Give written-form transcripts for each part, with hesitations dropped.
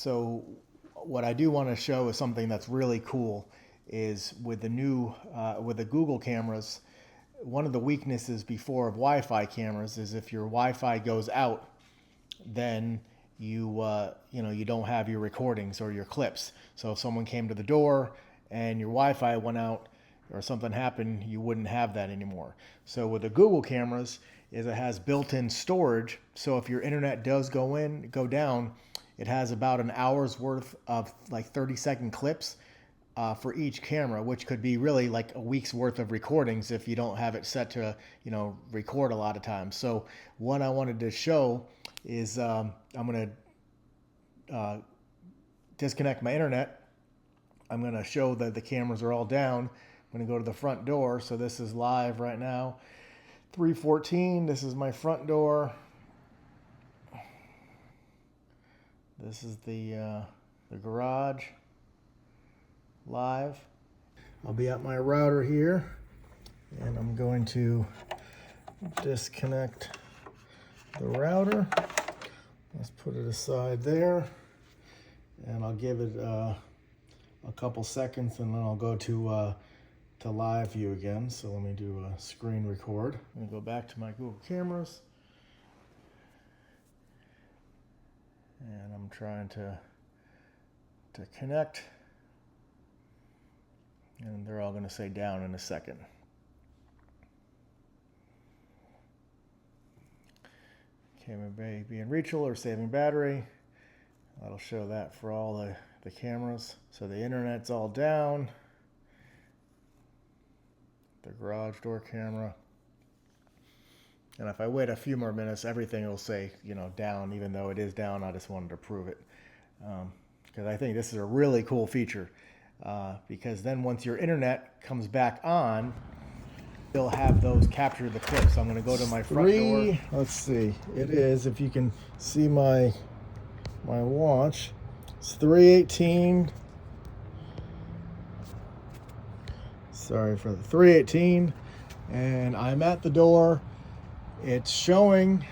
So what I do want to show is something that's really cool is with the new, with the Google cameras, one of the weaknesses before of Wi-Fi cameras is if your Wi-Fi goes out, then you don't have your recordings or your clips. So if someone came to the door and your Wi-Fi went out or something happened, you wouldn't have that anymore. So with the Google cameras is it has built-in storage. So if your internet does go down, it has about an hour's worth of like 30-second clips for each camera, which could be really like a week's worth of recordings if you don't have it set to, record a lot of times. So what I wanted to show is I'm going to disconnect my internet. I'm going to show that the cameras are all down. I'm going to go to the front door. So this is live right now. 314, this is my front door. This is the garage live. I'll be at my router here and I'm going to disconnect the router. Let's put it aside there and I'll give it a couple seconds and then I'll go to live view again. So let me do a screen record. I'm gonna go back to my Google cameras and I'm trying to connect, and they're all going to say down in a second. Camera may be in reachable or saving battery. That'll show that for all the cameras. So the internet's all down. The garage door camera. And if I wait a few more minutes, everything will say, down, even though it is down. I just wanted to prove it. Because I think this is a really cool feature. Because then once your internet comes back on, you'll have those capture the clips. So I'm going to go to my front door. Let's see. It is, if you can see my watch, it's 3:18. Sorry for the 3:18. And I'm at the door. It's showing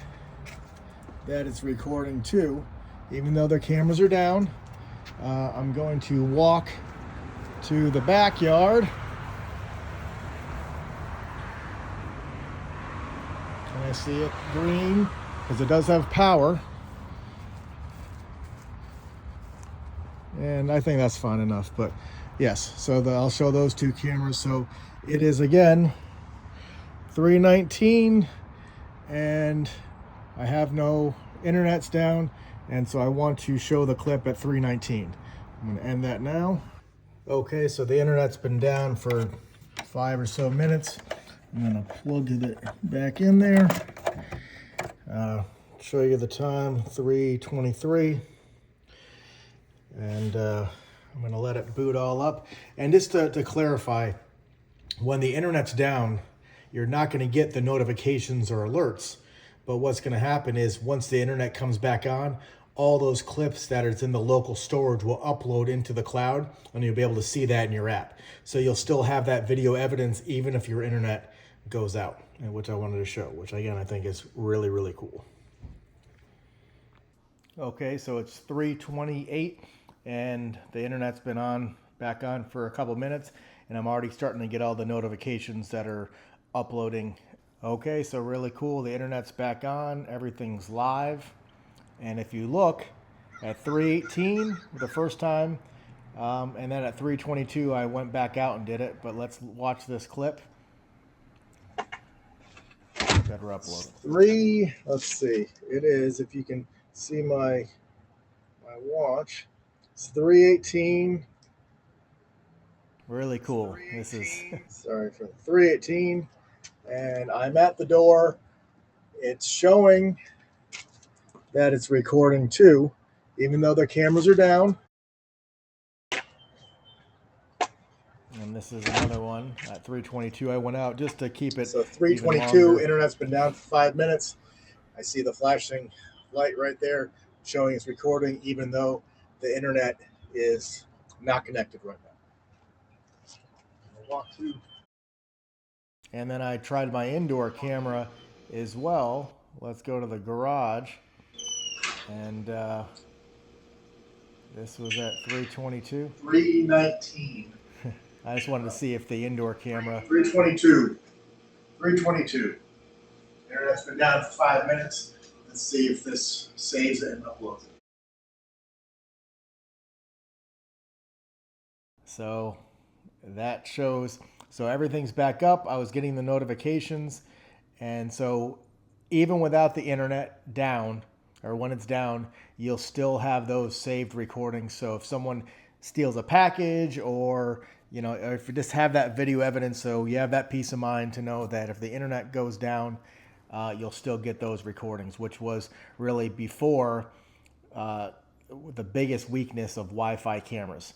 that it's recording too, even though the cameras are down. I'm going to walk to the backyard. Can I see it green? Because it does have power. And I think that's fine enough, but yes, so I'll show those two cameras. So it is again 3:19 and I have no internet's down, and so I want to show the clip at 3:19. I'm going to end that now. Okay, so the internet's been down for 5 or so minutes. I'm going to plug it back in there. Show you the time, 3:23. And I'm going to let it boot all up. And just to clarify, when the internet's down, you're not going to get the notifications or alerts. But what's going to happen is once the internet comes back on, all those clips that are in the local storage will upload into the cloud, and you'll be able to see that in your app. So you'll still have that video evidence even if your internet goes out, which I wanted to show, which again I think is really, really cool. Okay, so it's 3:28 and the internet's been back on for a couple minutes, and I'm already starting to get all the notifications that are uploading. Okay, so really cool. The internet's back on, everything's live. And if you look at 3:18 the first time, and then at 3:22 I went back out and did it. But let's watch this clip. Better upload it. Let's see. It is, if you can see my watch, it's 3:18. Really cool. This is sorry for 3:18, and I'm at the door. It's showing that it's recording too, even though the cameras are down. And this is another one at 3:22. I went out just to keep it. So 3:22, internet's been down for 5 minutes. I see the flashing light right there showing it's recording, even though the internet is not connected right now. I'll walk through. And then I tried my indoor camera as well. Let's go to the garage. And This was at 322. 319. I just wanted to see if the indoor camera. 322. 322. Internet's been down for 5 minutes. Let's see if this saves it and uploads it. So that shows, so everything's back up. I was getting the notifications. And so even without the internet down, or when it's down, you'll still have those saved recordings. So if someone steals a package, or or if you just have that video evidence, so you have that peace of mind to know that if the internet goes down, you'll still get those recordings, which was really before the biggest weakness of Wi-Fi cameras.